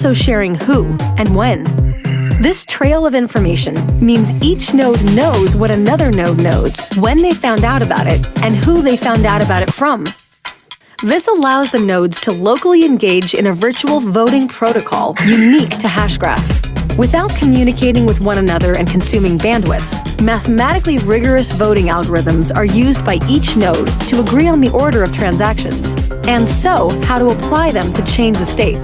also sharing who and when. This trail of information means each node knows what another node knows, when they found out about it, and who they found out about it from. This allows the nodes to locally engage in a virtual voting protocol unique to Hashgraph. Without communicating with one another and consuming bandwidth, mathematically rigorous voting algorithms are used by each node to agree on the order of transactions, and so how to apply them to change the state.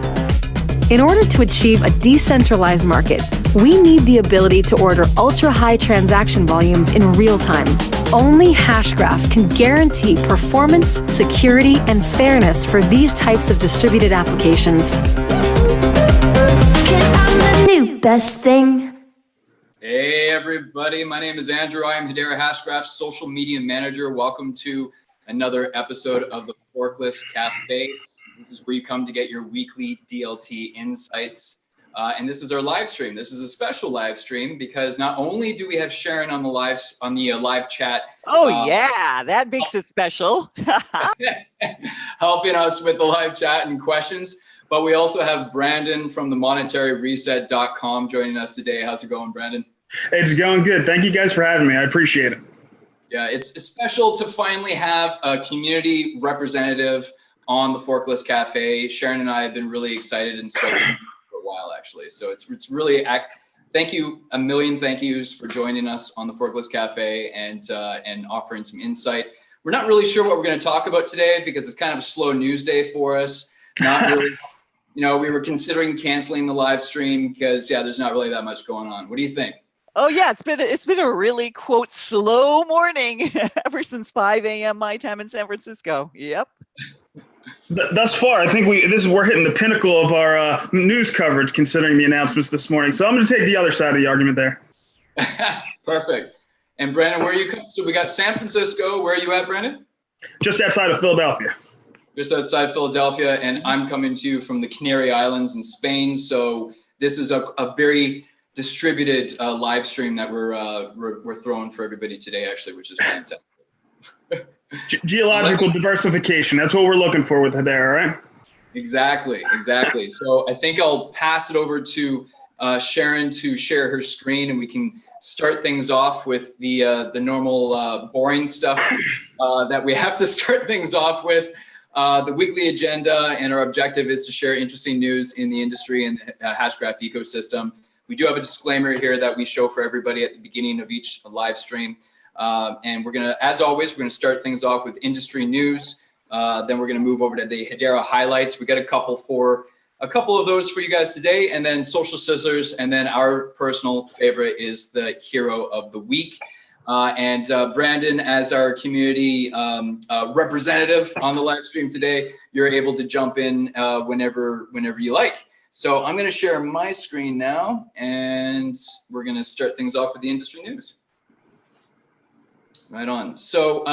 In order to achieve a decentralized market, we need the ability to order ultra-high transaction volumes in real time. Only Hashgraph can guarantee performance, security, and fairness for these types of distributed applications. 'Cause I'm the new best thing. Hey everybody, my name is Andrew. I am Hedera Hashgraph's social media manager. Welcome to another episode of the Forkless Cafe. This is where you come to get your weekly DLT insights. And this is our live stream. This is a special live stream because not only do we have Sharon on the live chat. Oh yeah, that makes it special. Helping us with the live chat and questions, but we also have Brandon from the monetaryreset.com joining us today. How's it going, Brandon? It's going good. Thank you guys for having me. I appreciate it. Yeah, it's special to finally have a community representative on the Forkless Cafe. Sharon and I have been really excited and stoked for a while, actually. So it's really, thank you, a million thank yous for joining us on the Forkless Cafe and offering some insight. We're not really sure what we're going to talk about today because it's kind of a slow news day for us. Not really, we were considering canceling the live stream because there's not really that much going on. What do you think? Oh yeah, it's been a really quote slow morning ever since 5 a.m. my time in San Francisco. Yep. Thus far, I think we're hitting the pinnacle of our news coverage considering the announcements this morning. So I'm going to take the other side of the argument there. Perfect. And Brandon, where are you? So we got San Francisco. Where are you at, Brandon? Just outside of Philadelphia. Just outside Philadelphia, and I'm coming to you from the Canary Islands in Spain. So this is a very distributed live stream that we're throwing for everybody today, actually, which is fantastic. Geological diversification. That's what we're looking for with Hedera, right? Exactly. So I think I'll pass it over to Sharon to share her screen, and we can start things off with the normal boring stuff that we have to start things off with. The weekly agenda, and our objective is to share interesting news in the industry and the Hashgraph ecosystem. We do have a disclaimer here that we show for everybody at the beginning of each live stream. And we're gonna, as always, we're gonna start things off with industry news. Then we're gonna move over to the Hedera highlights. We got a couple of those for you guys today, and then social sizzlers, and then our personal favorite is the hero of the week. And Brandon, as our community representative on the live stream today, you're able to jump in whenever you like. So I'm going to share my screen now, and we're going to start things off with the industry news. Right on. So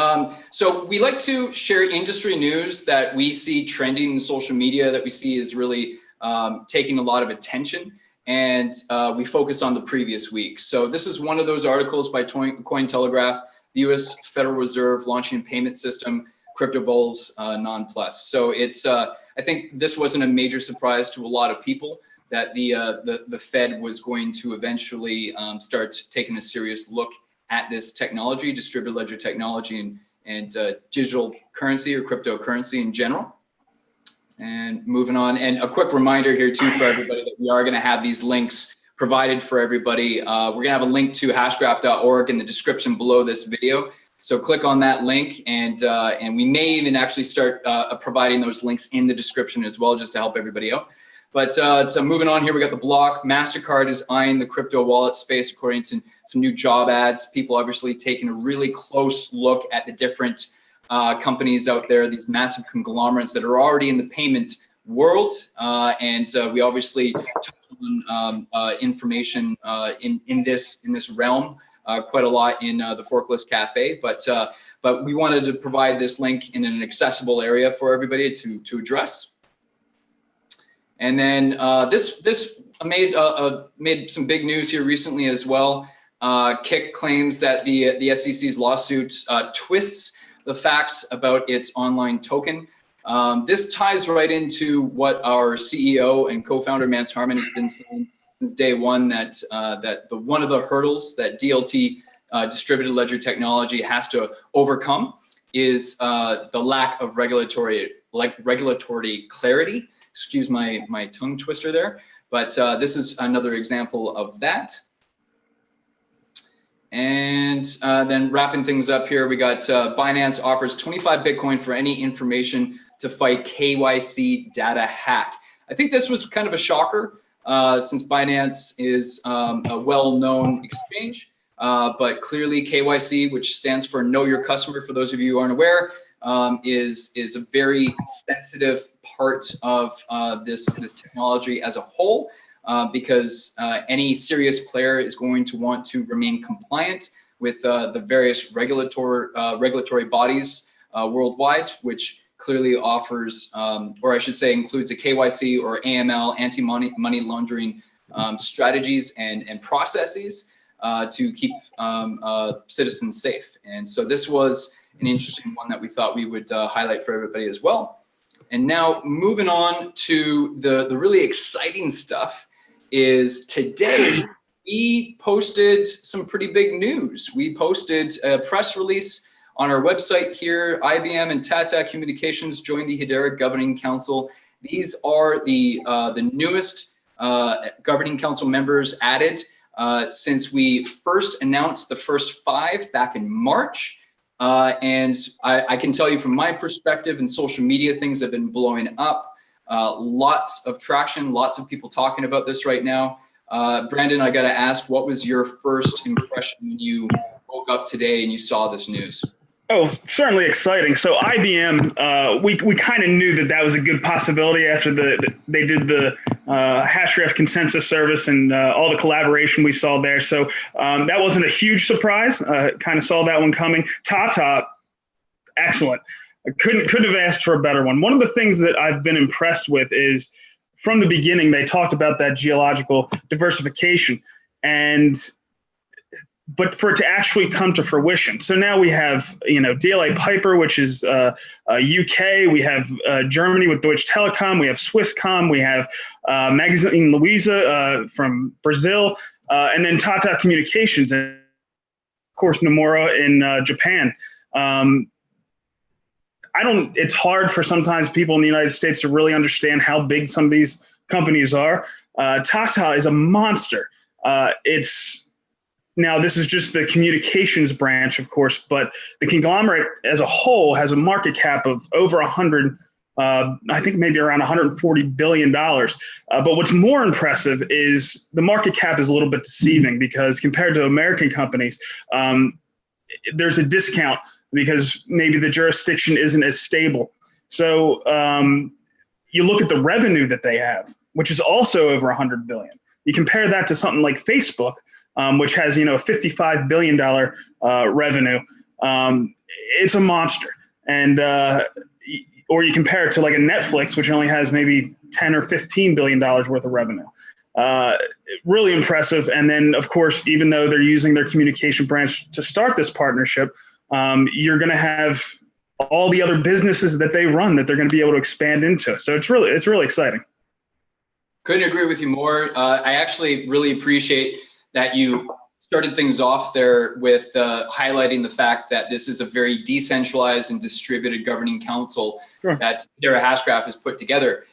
so we like to share industry news that we see trending in social media, that we see is really taking a lot of attention. And we focus on the previous week. So this is one of those articles by Cointelegraph, the U.S. Federal Reserve launching a payment system, crypto bulls non-plus. So it's I think this wasn't a major surprise to a lot of people that the Fed was going to eventually start taking a serious look at this technology, distributed ledger technology, and digital currency or cryptocurrency in general. And moving on, and a quick reminder here too for everybody that we are going to have these links provided for everybody. We're going to have a link to hashgraph.org in the description below this video. So click on that link, and we may even actually start providing those links in the description as well, just to help everybody out. But so moving on here, we got the block. MasterCard is eyeing the crypto wallet space according to some new job ads. People obviously taking a really close look at the different companies out there, these massive conglomerates that are already in the payment world. And we obviously touch on information in this realm quite a lot in the Forkless Cafe. But we wanted to provide this link in an accessible area for everybody to address. And then this made some big news here recently as well. Kik claims that the SEC's lawsuit twists the facts about its online token. This ties right into what our CEO and co-founder Mance Harmon has been saying since day one, that one of the hurdles that DLT distributed ledger technology has to overcome is the lack of regulatory clarity. Excuse my tongue twister there, but this is another example of that. And then wrapping things up here, we got Binance offers 25 Bitcoin for any information to fight KYC data hack. I think this was kind of a shocker since Binance is a well-known exchange, but clearly KYC, which stands for Know Your Customer, for those of you who aren't aware, is a very sensitive part of this technology as a whole. Because any serious player is going to want to remain compliant with the various regulatory bodies worldwide, which clearly offers, or I should say includes a KYC or AML, anti-money laundering strategies and processes to keep citizens safe. And so this was an interesting one that we thought we would highlight for everybody as well. And now moving on to the really exciting stuff is today we posted some pretty big news. We posted a press release on our website here. IBM and Tata Communications joined the Hedera Governing Council. These are the newest Governing Council members added since we first announced the first 5 back in March. And I can tell you from my perspective in social media, things have been blowing up. Lots of traction, lots of people talking about this right now. Brandon, I got to ask, what was your first impression when you woke up today and you saw this news? Oh, certainly exciting. So IBM, we kind of knew that was a good possibility after they did the Hashgraph consensus service and all the collaboration we saw there. So that wasn't a huge surprise. Kind of saw that one coming. Tata, excellent. I couldn't have asked for a better one. One of the things that I've been impressed with is from the beginning, they talked about that geological diversification, but for it to actually come to fruition. So now we have, DLA Piper, which is UK. We have Germany with Deutsche Telekom. We have Swisscom. We have Magazine Luiza from Brazil, and then Tata Communications, and of course Nomura in Japan. It's hard for sometimes people in the United States to really understand how big some of these companies are. Tata is a monster. Now this is just the communications branch, of course, but the conglomerate as a whole has a market cap of over 100, I think maybe around $140 billion. But what's more impressive is the market cap is a little bit deceiving because compared to American companies, there's a discount because maybe the jurisdiction isn't as stable. So you look at the revenue that they have, which is also over 100 billion. You compare that to something like Facebook, which has, $55 billion revenue. It's a monster. And, or you compare it to like a Netflix, which only has maybe 10 or $15 billion worth of revenue. Really impressive. And then of course, even though they're using their communication branch to start this partnership, you're going to have all the other businesses that they run that they're going to be able to expand into. So it's really exciting. Couldn't agree with you more. I actually really appreciate that you started things off there with highlighting the fact that this is a very decentralized and distributed governing council that Hedera Hashgraph has put together.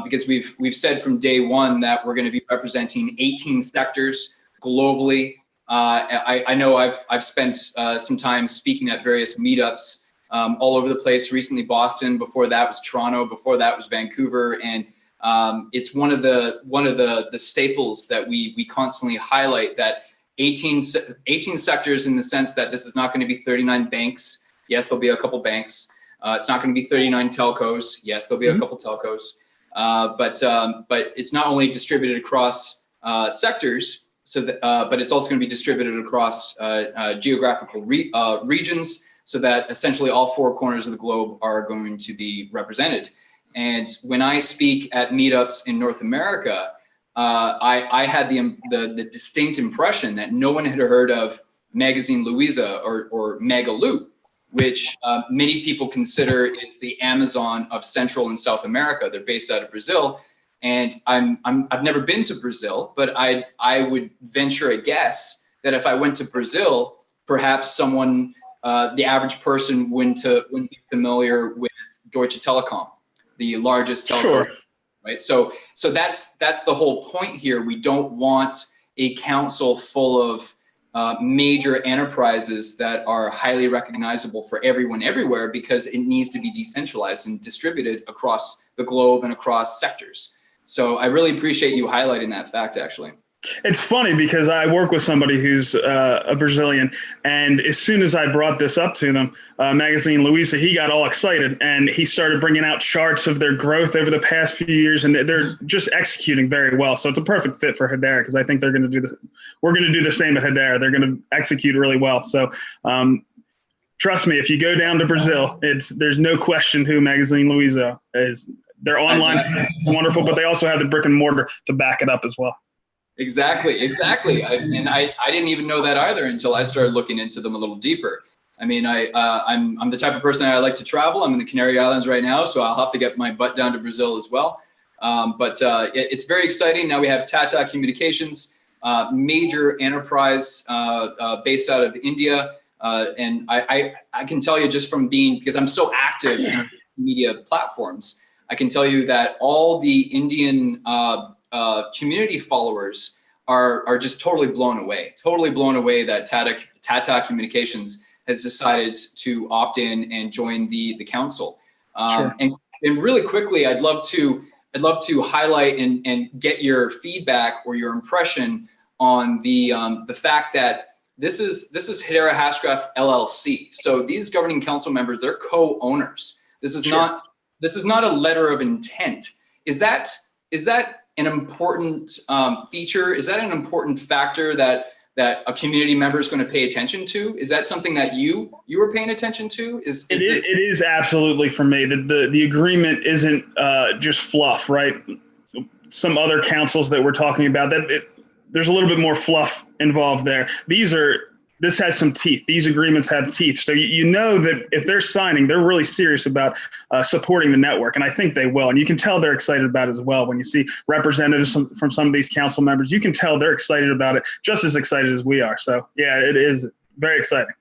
Because we've said from day one that we're going to be representing 18 sectors globally. I know I've spent some time speaking at various meetups all over the place. Recently, Boston. Before that was Toronto. Before that was Vancouver. And it's one of the staples that we constantly highlight, that 18 sectors, in the sense that this is not going to be 39 banks. Yes, there'll be a couple banks. It's not going to be 39 telcos. Yes, there'll be a couple telcos. But it's not only distributed across sectors, but it's also going to be distributed across geographical regions, so that essentially all 4 corners of the globe are going to be represented. And when I speak at meetups in North America, I had the distinct impression that no one had heard of Magazine Luiza or Magalu. which many people consider is the Amazon of Central and South America. They're based out of Brazil. And I've never been to Brazil, but I would venture a guess that if I went to Brazil, perhaps someone, the average person wouldn't be familiar with Deutsche Telekom, the largest telecom. Sure. Right. So that's the whole point here. We don't want a council full of major enterprises that are highly recognizable for everyone everywhere, because it needs to be decentralized and distributed across the globe and across sectors. So I really appreciate you highlighting that fact, actually. It's funny because I work with somebody who's a Brazilian, and as soon as I brought this up to them, Magazine Luiza, he got all excited and he started bringing out charts of their growth over the past few years, and they're just executing very well. So it's a perfect fit for Hedera, because I think they're going to do this. We're going to do the same at Hedera. They're going to execute really well. So trust me, if you go down to Brazil, there's no question who Magazine Luiza is. Their online is wonderful, but they also have the brick and mortar to back it up as well. Exactly. I didn't even know that either until I started looking into them a little deeper. I mean, I'm the type of person I like to travel. I'm in the Canary Islands right now, so I'll have to get my butt down to Brazil as well. But it's very exciting. Now we have Tata Communications, major enterprise based out of India. And I can tell you just from because I'm so active in media platforms, I can tell you that all the Indian community followers are just totally blown away that Tata Communications has decided to opt in and join the council. Sure. And really quickly, I'd love to highlight and get your feedback or your impression on the fact that this is Hedera Hashgraph LLC. So these governing council members, they're co-owners. This is Sure. This is not a letter of intent. Is that an important feature? Is that an important factor that a community member is going to pay attention to? Is that something that you were paying attention to? It is absolutely for me. The agreement isn't just fluff, right? Some other councils that we're talking about, there's a little bit more fluff involved there. This has some teeth. These agreements have teeth. So you know that if they're signing, they're really serious about supporting the network. And I think they will. And you can tell they're excited about it as well. When you see representatives from some of these council members, you can tell they're excited about it, just as excited as we are. So yeah, it is very exciting.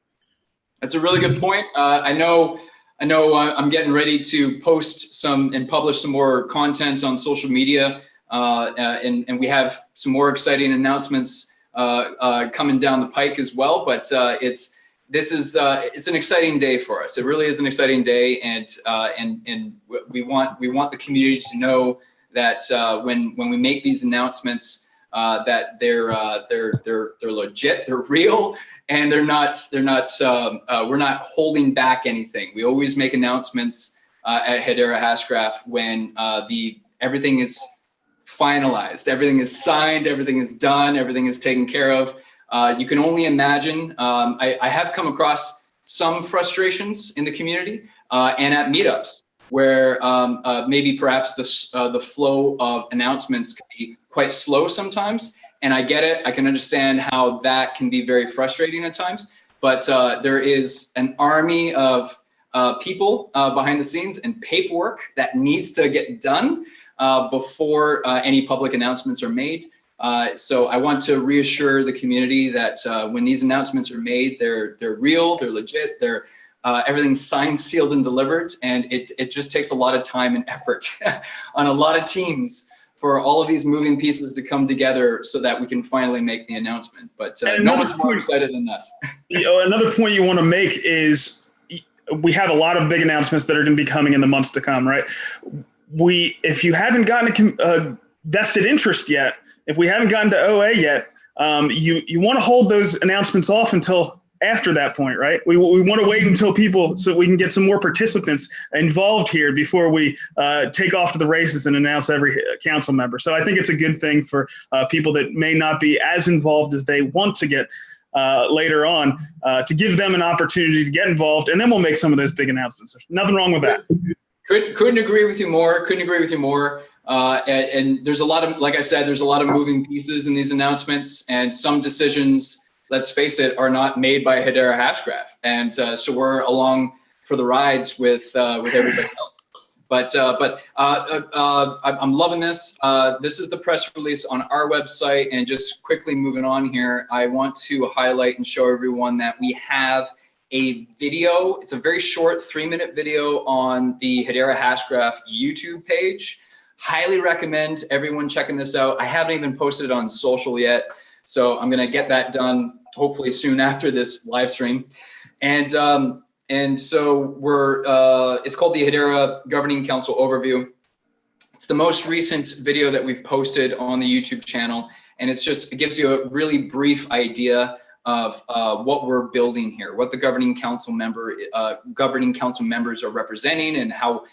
That's a really good point. I know I'm getting ready to post and publish some more content on social media. And we have some more exciting announcements coming down the pike as well, but it's an exciting day for us. It really is an exciting day, and we want the community to know that when we make these announcements, that they're legit, they're real, and we're not holding back anything. We always make announcements at Hedera Hashgraph when everything is finalized, everything is signed, everything is done, everything is taken care of. You can only imagine. I have come across some frustrations in the community and at meetups where maybe perhaps the flow of announcements can be quite slow sometimes. And I get it. I can understand how that can be very frustrating at times. But there is an army of people behind the scenes and paperwork that needs to get done before any public announcements are made. So I want to reassure the community that when these announcements are made, they're real, they're legit, everything's signed, sealed, and delivered. And it just takes a lot of time and effort on a lot of teams for all of these moving pieces to come together so that we can finally make the announcement. But no one's more excited than us. Another point you want to make is we have a lot of big announcements that are going to be coming in the months to come, right? If you haven't gotten a vested interest yet, if we haven't gotten to OA yet, you want to hold those announcements off until after that point, right? We want to wait until so we can get some more participants involved here before we take off to the races and announce every council member. So I think it's a good thing for people that may not be as involved as they want to get later on, to give them an opportunity to get involved, and then we'll make some of those big announcements. There's nothing wrong with that. Couldn't agree with you more. And there's a lot of, like I said, there's a lot of moving pieces in these announcements, and some decisions let's face it, are not made by Hedera Hashgraph. And so we're along for the rides with everybody else. But I'm loving this. This is the press release on our website. And just quickly moving on here, I want to highlight and show everyone that we have a video. It's a very short 3-minute video on the Hedera Hashgraph YouTube page. Highly recommend everyone checking this out. I haven't even posted it on social yet, so I'm gonna get that done hopefully soon after this live stream. And so it's called the Hedera Governing Council Overview. It's the most recent video that we've posted on the YouTube channel, and it gives you a really brief idea of what we're building here, what the governing council members are representing, and how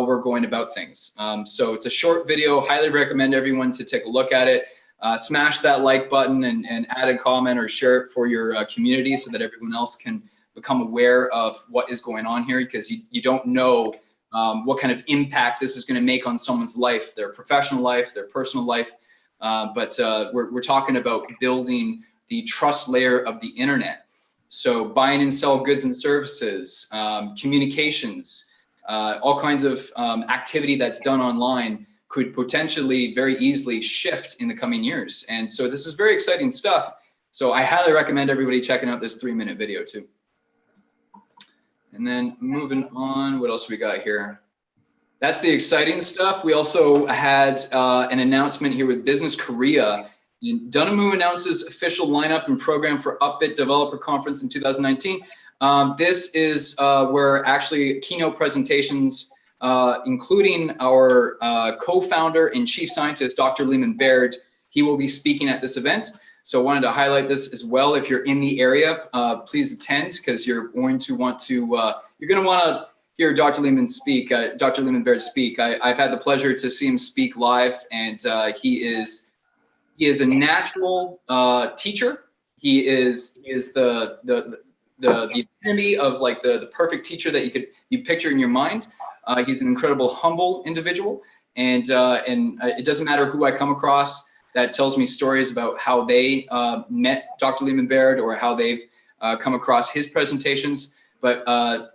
we're going about things. So it's a short video. Highly recommend everyone to take a look at it. Smash that like button and add a comment or share it for your community so that everyone else can become aware of what is going on here, because you don't know what kind of impact this is going to make on someone's life, their professional life, their personal life. But we're talking about building the trust layer of the internet. So buying and sell goods and services, communications, all kinds of activity that's done online could potentially very easily shift in the coming years. And so this is very exciting stuff. So I highly recommend everybody checking out this 3-minute video too. And then moving on, what else we got here? That's the exciting stuff. We also had an announcement here with Business Korea. Dunamu announces official lineup and program for Upbit Developer Conference in 2019. This is where actually keynote presentations, including our co-founder and chief scientist, Dr. Lehman Baird, he will be speaking at this event. So I wanted to highlight this as well. If you're in the area, please attend, because you're going to want to hear Dr. Lehman speak, Dr. Lehman Baird speak. I've had the pleasure to see him speak live, and he is a natural teacher. He is the epitome of like the perfect teacher that you picture in your mind. He's an incredible, humble individual, and it doesn't matter who I come across that tells me stories about how they met Dr. Lehman Baird or how they've come across his presentations. But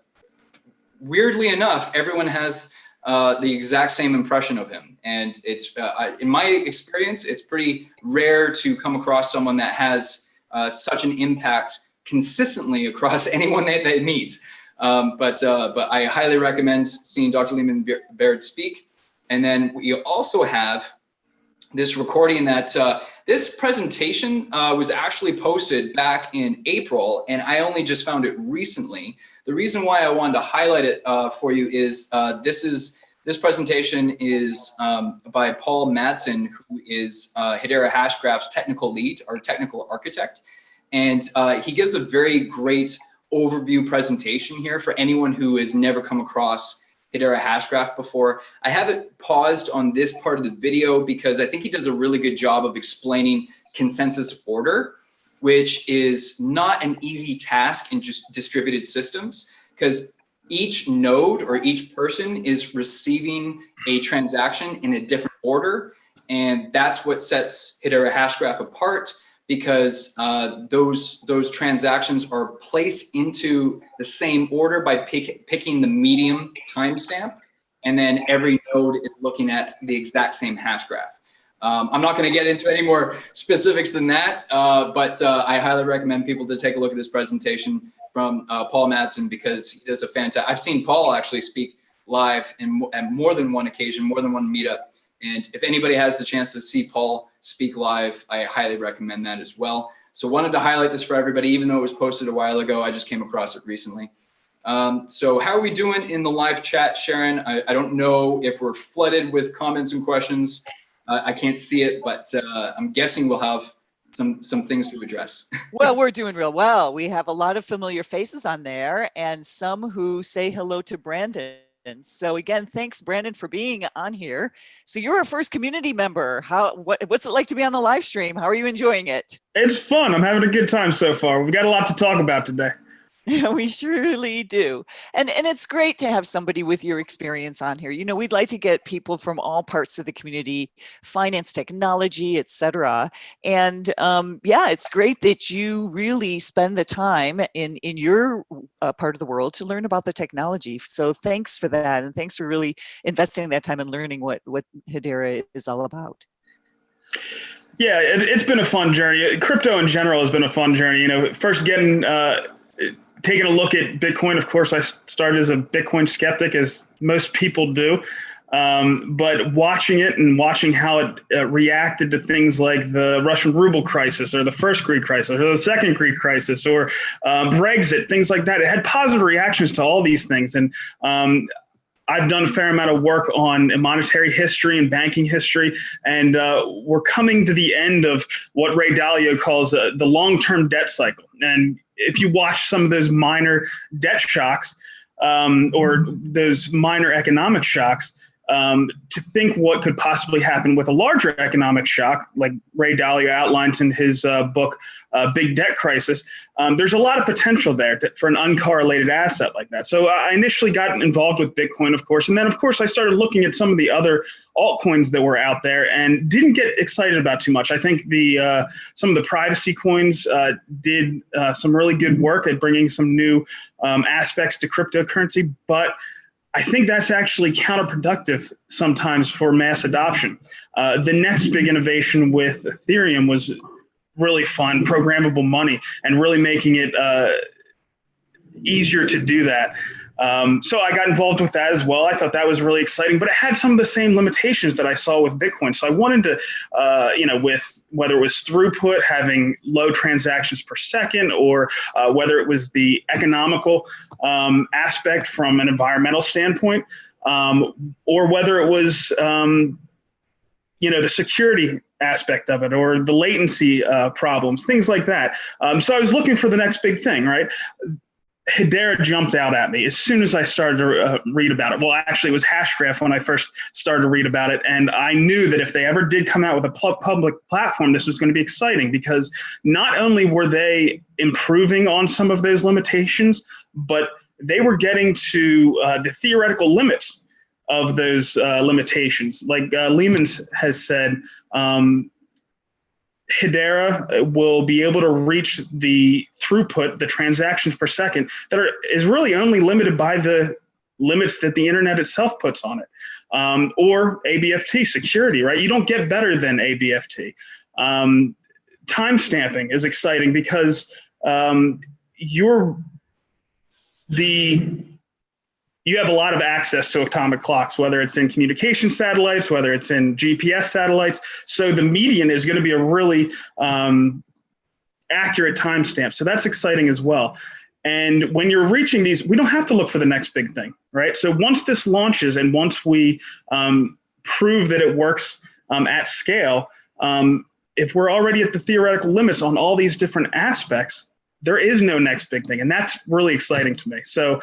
weirdly enough, everyone has the exact same impression of him. And it's, in my experience, it's pretty rare to come across someone that has such an impact consistently across anyone that they meet. But I highly recommend seeing Dr. Lehman Baird speak. And then we also have this recording that this presentation was actually posted back in April, and I only just found it recently. The reason why I wanted to highlight it for you is this presentation is by Paul Madsen, who is Hedera Hashgraph's technical lead or technical architect. And he gives a very great overview presentation here for anyone who has never come across Hedera Hashgraph before. I have it paused on this part of the video because I think he does a really good job of explaining consensus order, which is not an easy task in just distributed systems, because each node or each person is receiving a transaction in a different order. And that's what sets Hedera Hashgraph apart, because those transactions are placed into the same order by picking the medium timestamp, and then every node is looking at the exact same hash graph. I'm not going to get into any more specifics than that, but I highly recommend people to take a look at this presentation from Paul Madsen, because he does a fantastic. I've seen Paul actually speak live at more than one occasion, more than one meetup. And if anybody has the chance to see Paul speak live, I highly recommend that as well. So wanted to highlight this for everybody, even though it was posted a while ago. I just came across it recently. So how are we doing in the live chat, Sharon? I don't know if we're flooded with comments and questions. I can't see it, but I'm guessing we'll have some things to address. Well, we're doing real well. We have a lot of familiar faces on there, and some who say hello to Brandon. So again, thanks, Brandon, for being on here. So you're our first community member. What's it like to be on the live stream? How are you enjoying it? It's fun. I'm having a good time so far. We've got a lot to talk about today. We surely do. And it's great to have somebody with your experience on here. You know, we'd like to get people from all parts of the community, finance, technology, etc. And yeah, it's great that you really spend the time in your part of the world to learn about the technology. So thanks for that. And thanks for really investing that time and learning what Hedera is all about. Yeah, it's been a fun journey. Crypto in general has been a fun journey. You know, first taking a look at Bitcoin. Of course, I started as a Bitcoin skeptic, as most people do. But watching it and watching how it reacted to things like the Russian ruble crisis, or the first Greek crisis, or the second Greek crisis, or Brexit, things like that. It had positive reactions to all these things. And I've done a fair amount of work on monetary history and banking history, and we're coming to the end of what Ray Dalio calls the long-term debt cycle. And if you watch some of those minor debt shocks or those minor economic shocks, to think what could possibly happen with a larger economic shock, like Ray Dalio outlines in his book, Big Debt Crisis, there's a lot of potential there for an uncorrelated asset like that. So I initially got involved with Bitcoin, of course, and then, of course, I started looking at some of the other altcoins that were out there and didn't get excited about too much. I think some of the privacy coins did some really good work at bringing some new aspects to cryptocurrency, but I think that's actually counterproductive sometimes for mass adoption. The next big innovation with Ethereum was really fun, programmable money, and really making it easier to do that. So I got involved with that as well. I thought that was really exciting, but it had some of the same limitations that I saw with Bitcoin. So I wanted to, with whether it was throughput, having low transactions per second, or whether it was the economical aspect from an environmental standpoint, or whether it was, the security aspect of it, or the latency problems, things like that. So I was looking for the next big thing, right? Hedera jumped out at me as soon as I started to read about it. Well, actually, it was Hashgraph when I first started to read about it. And I knew that if they ever did come out with a public platform, this was going to be exciting, because not only were they improving on some of those limitations, but they were getting to the theoretical limits of those limitations. Like Lehman has said, Hedera will be able to reach the throughput, the transactions per second, is really only limited by the limits that the internet itself puts on it, or ABFT security, right? You don't get better than ABFT. Timestamping is exciting because you have a lot of access to atomic clocks, whether it's in communication satellites, whether it's in GPS satellites. So the median is going to be a really accurate timestamp. So that's exciting as well. And when you're reaching these, we don't have to look for the next big thing, right? So once this launches, and once we prove that it works at scale, if we're already at the theoretical limits on all these different aspects, there is no next big thing. And that's really exciting to me. So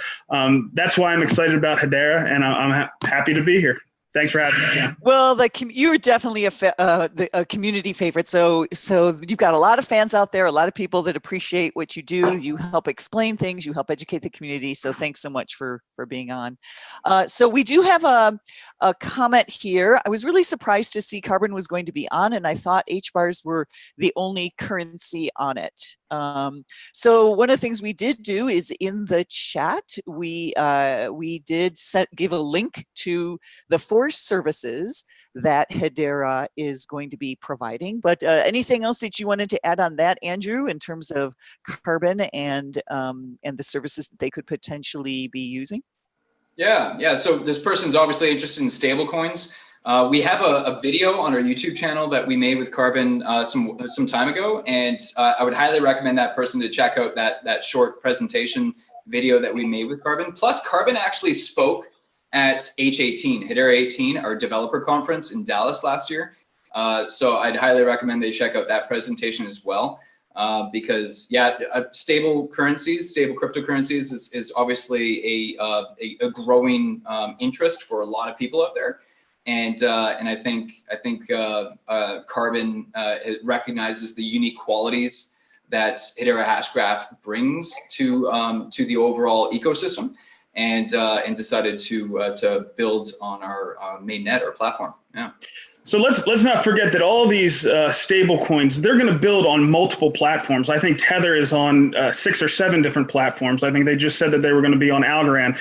that's why I'm excited about Hedera, and I'm happy to be here. Thanks for having me, Jan. Well, you're definitely a community favorite. So you've got a lot of fans out there, a lot of people that appreciate what you do. You help explain things, you help educate the community. So thanks so much for being on. So we do have a comment here. I was really surprised to see Carbon was going to be on, and I thought HBARs were the only currency on it. So one of the things we did do is in the chat, we did give a link to the 4 services that Hedera is going to be providing. But anything else that you wanted to add on that, Andrew, in terms of Carbon and the services that they could potentially be using? Yeah. So this person's obviously interested in stablecoins. We have a video on our YouTube channel that we made with Carbon some time ago, and I would highly recommend that person to check out that short presentation video that we made with Carbon. Plus, Carbon actually spoke at H18, Hedera 18, our developer conference in Dallas last year. So I'd highly recommend they check out that presentation as well, because stable cryptocurrencies is obviously a growing interest for a lot of people out there. And I think Carbon recognizes the unique qualities that Hedera Hashgraph brings to the overall ecosystem, and decided to build on our mainnet or platform. Yeah. So let's not forget that all these stable coins, they're going to build on multiple platforms. I think Tether is on 6 or 7 different platforms. I think they just said that they were going to be on Algorand.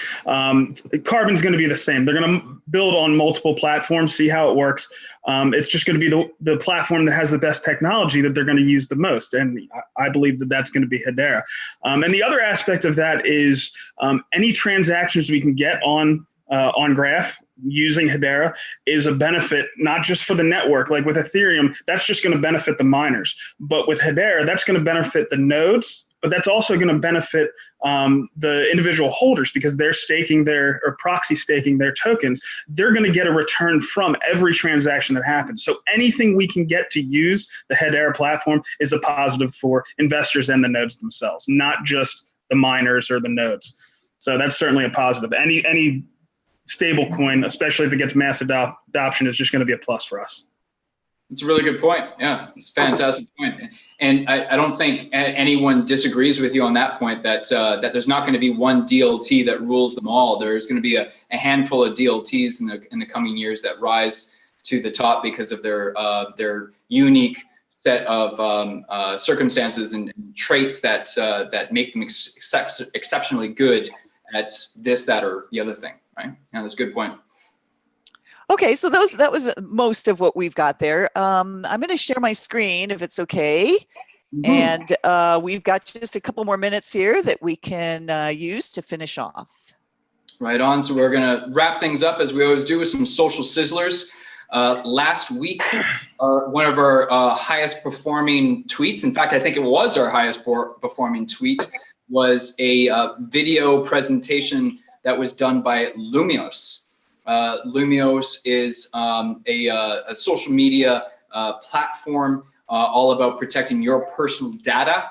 Carbon's going to be the same. They're going to build on multiple platforms, see how it works. It's just going to be the platform that has the best technology that they're going to use the most. And I believe that that's going to be Hedera. And the other aspect of that is any transactions we can get on Graph using Hedera is a benefit, not just for the network. Like with Ethereum, that's just going to benefit the miners. But with Hedera, that's going to benefit the nodes, but that's also going to benefit the individual holders, because they're staking or proxy staking their tokens. They're going to get a return from every transaction that happens. So anything we can get to use the Hedera platform is a positive for investors and the nodes themselves, not just the miners or the nodes. So that's certainly a positive. Any stable coin, especially if it gets mass adoption, is just going to be a plus for us. It's a really good point. Yeah, it's a fantastic point. And I don't think anyone disagrees with you on that point, that there's not going to be one DLT that rules them all. There's going to be a handful of DLTs in the coming years that rise to the top because of their unique set of circumstances and traits that make them exceptionally good at this, that, or the other thing. Right? Yeah, that's a good point. Okay, so that was most of what we've got there. I'm going to share my screen if it's okay. Mm-hmm. And we've got just a couple more minutes here that we can use to finish off. Right on. So we're going to wrap things up as we always do with some social sizzlers. Last week, one of our highest performing tweets, in fact, I think it was our highest performing tweet, was a video presentation that was done by Lumios. Lumios is a social media platform all about protecting your personal data.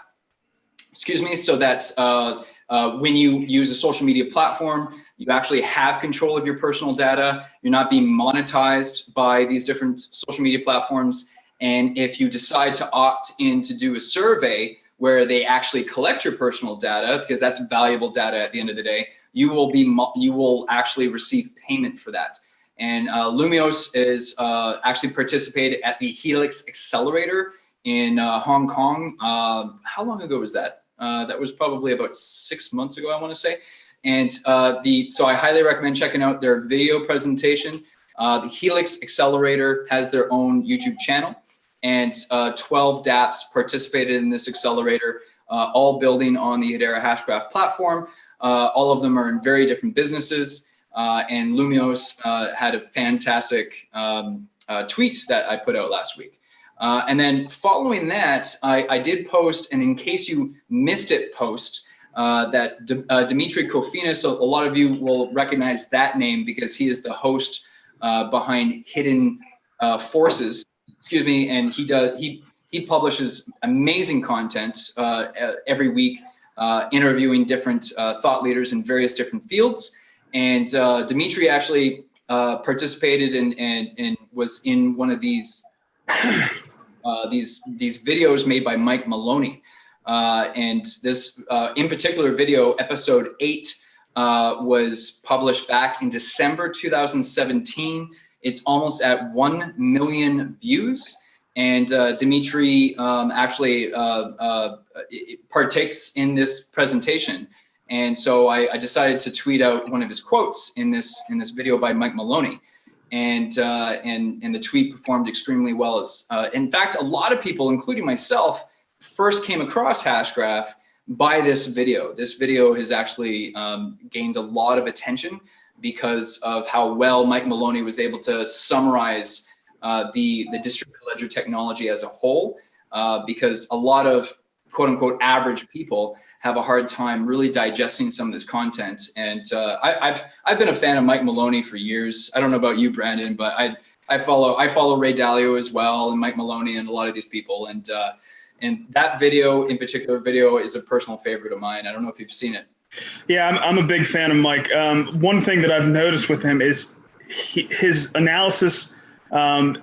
So that when you use a social media platform, you actually have control of your personal data. You're not being monetized by these different social media platforms. And if you decide to opt in to do a survey where they actually collect your personal data, because that's valuable data at the end of the day, you will actually receive payment for that. And Lumios is actually participated at the Helix Accelerator in Hong Kong. How long ago was that? That was probably about 6 months ago, I want to say. And so I highly recommend checking out their video presentation. The Helix Accelerator has their own YouTube channel, and 12 dApps participated in this accelerator, all building on the Hedera Hashgraph platform. All of them are in very different businesses, and Lumios had a fantastic tweet that I put out last week. And then following that, I did post, and in case you missed it, that Dimitri Kofinas, so a lot of you will recognize that name because he is the host behind Hidden Forces, and he publishes amazing content every week, interviewing different thought leaders in various different fields. And Dimitri actually participated and was in one of these videos made by Mike Maloney. And this in particular video, episode 8, was published back in December 2017. It's almost at 1 million views. And Dimitri actually partakes in this presentation. And so I decided to tweet out one of his quotes in this video by Mike Maloney. And the tweet performed extremely well. In fact, a lot of people, including myself, first came across Hashgraph by this video. This video has actually gained a lot of attention because of how well Mike Maloney was able to summarize the distributed ledger technology as a whole, because a lot of quote unquote average people have a hard time really digesting some of this content. And I've been a fan of Mike Maloney for years. I don't know about you, Brandon, but I follow Ray Dalio as well, and Mike Maloney, and a lot of these people. And that video in particular is a personal favorite of mine. I don't know if you've seen it. Yeah, I'm a big fan of Mike. One thing that I've noticed with him is his analysis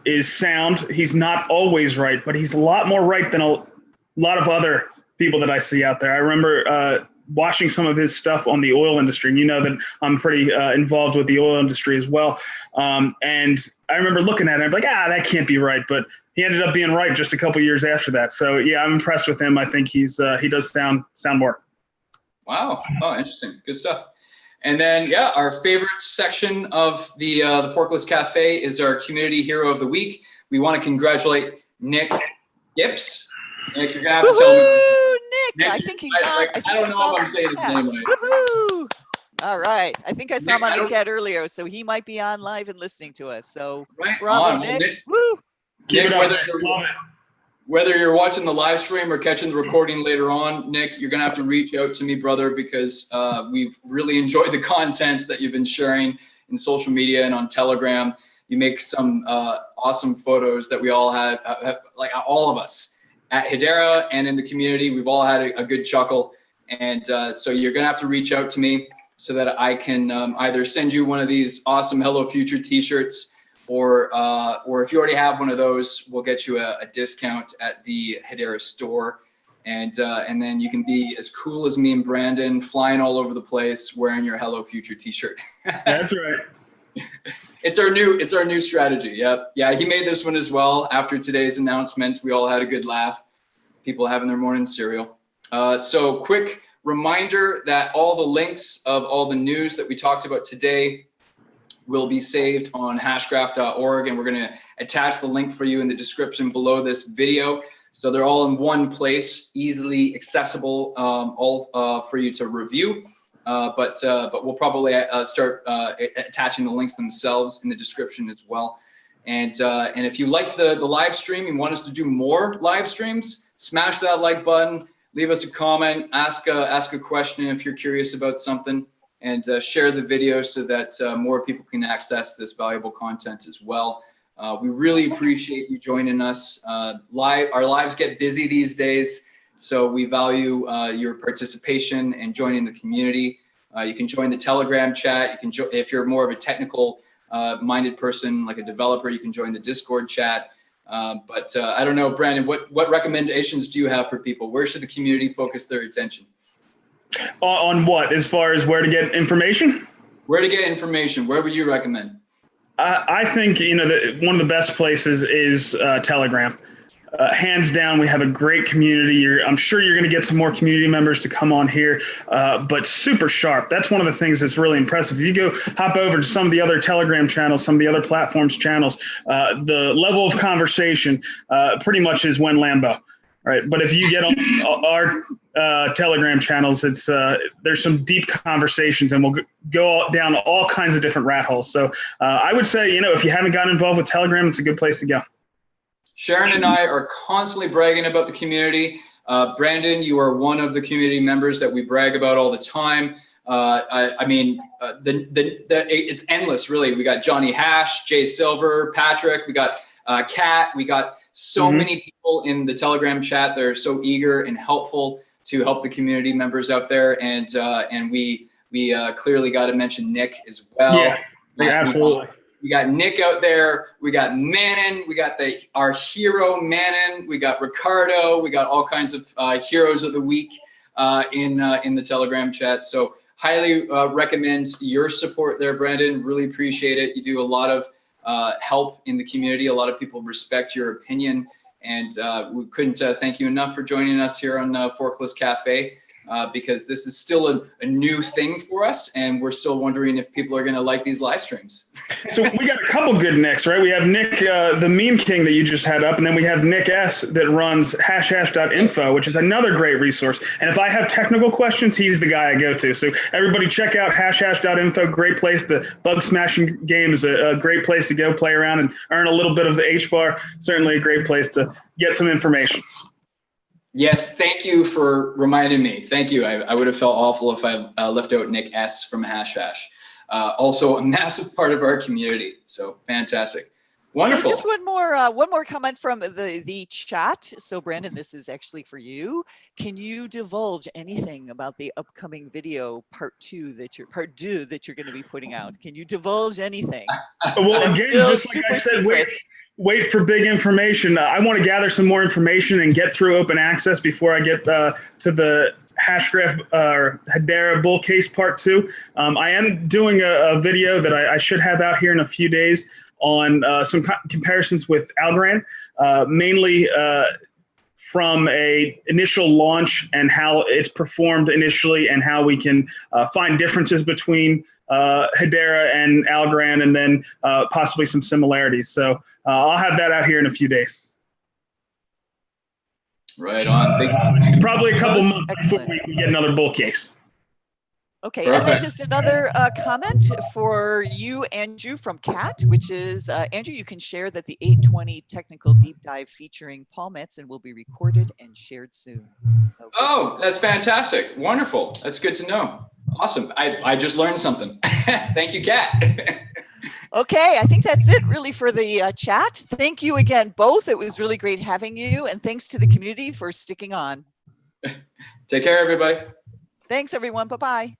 is sound. He's not always right, but he's a lot more right than a lot of other people that I see out there. I remember watching some of his stuff on the oil industry, and you know that I'm pretty involved with the oil industry as well. And I remember looking at it, I'm like, that can't be right. But he ended up being right just a couple years after that. So yeah, I'm impressed with him. I think he does sound work. Wow. Oh, interesting. Good stuff. And then, yeah, our favorite section of the Forkless Cafe is our Community Hero of the Week. We want to congratulate Nick Gips. Nick, you're gonna have to tell me. Nick, I think he's on. I don't know if I'm saying his name right. Woohoo! All right. I think I saw him on the chat earlier, so he might be on live and listening to us. So bravo, Nick. Woo! Nick, whether you're watching the live stream or catching the recording later on, Nick, you're gonna have to reach out to me, brother, because we've really enjoyed the content that you've been sharing in social media and on Telegram. You make some awesome photos that we all have, like all of us at Hedera and in the community. We've all had a good chuckle. And so you're going to have to reach out to me so that I can either send you one of these awesome Hello Future t-shirts, or if you already have one of those, we'll get you a discount at the Hedera store. And then you can be as cool as me and Brandon, flying all over the place wearing your Hello Future t-shirt. That's right. It's our new strategy. Yep. Yeah, he made this one as well. After today's announcement, we all had a good laugh. People having their morning cereal. So quick reminder that all the links of all the news that we talked about today will be saved on hashgraph.org, and we're going to attach the link for you in the description below this video. So they're all in one place, easily accessible, all for you to review. But we'll probably start attaching the links themselves in the description as well. And if you like the live stream, you want us to do more live streams, smash that like button, leave us a comment, ask a question if you're curious about something, and share the video so that more people can access this valuable content as well. We really appreciate you joining us. Our lives get busy these days, so we value your participation and joining the community. You can join the Telegram chat. You can if you're more of a technical minded person, like a developer, you can join the Discord chat. But I don't know, Brandon, what recommendations do you have for people? Where should the community focus their attention? On what? As far as where to get information? Where to get information? Where would you recommend? I think, one of the best places is Telegram. Hands down, we have a great community. I'm sure you're going to get some more community members to come on here, but super sharp. That's one of the things that's really impressive. If you go hop over to some of the other Telegram channels, some of the other platforms channels, the level of conversation pretty much is when Lambo. Right, but if you get on our Telegram channels, it's there's some deep conversations, and we'll go down all kinds of different rat holes. So I would say, if you haven't gotten involved with Telegram, it's a good place to go. Sharon and I are constantly bragging about the community. Brandon, you are one of the community members that we brag about all the time. It's endless, really. We got Johnny Hash, Jay Silver, Patrick. We got Kat. We got so many people in the Telegram chat that are so eager and helpful to help the community members out there. And we clearly got to mention Nick as well. Yeah, absolutely. We got Nick out there. We got Manon. We got our hero Manon. We got Ricardo. We got all kinds of heroes of the week in the Telegram chat. So highly recommend your support there, Brandon. Really appreciate it. You do a lot of help in the community. A lot of people respect your opinion, and we couldn't thank you enough for joining us here on Forkless Cafe, because this is still a new thing for us, and we're still wondering if people are going to like these live streams. So we got a couple good Nicks, right? We have Nick, the meme king that you just had up, and then we have Nick S that runs #info, which is another great resource. And if I have technical questions, he's the guy I go to. So everybody check out #info. Great place. The bug smashing game is a great place to go play around and earn a little bit of the H-bar. Certainly a great place to get some information. Yes, thank you for reminding me. Thank you. I would have felt awful if I left out Nick S from #. Also a massive part of our community. So fantastic. Wonderful. So just one more comment from the chat. So Brandon, this is actually for you. Can you divulge anything about the upcoming video part two that you're going to be putting out? Can you divulge anything? Well, again, still just like I super said, secret? wait for big information. I want to gather some more information and get through open access before I get to the Hashgraph or Hedera bull case part 2. I am doing a video that I should have out here in a few days on some comparisons with Algorand, mainly from a initial launch and how it's performed initially, and how we can find differences between Hedera and Algorand, and then possibly some similarities. So I'll have that out here in a few days. Right on. Thank you. Probably a couple months Excellent. before we get another bull case. Okay, Perfect. and then just another comment for you, Andrew, from Kat, which is, Andrew, you can share that the 820 technical deep dive featuring Paul Metzen will be recorded and shared soon. Okay. Oh, that's fantastic. Wonderful. That's good to know. Awesome. I just learned something. Thank you, Kat. Okay, I think that's it really for the chat. Thank you again, both. It was really great having you, and thanks to the community for sticking on. Take care, everybody. Thanks, everyone. Bye-bye.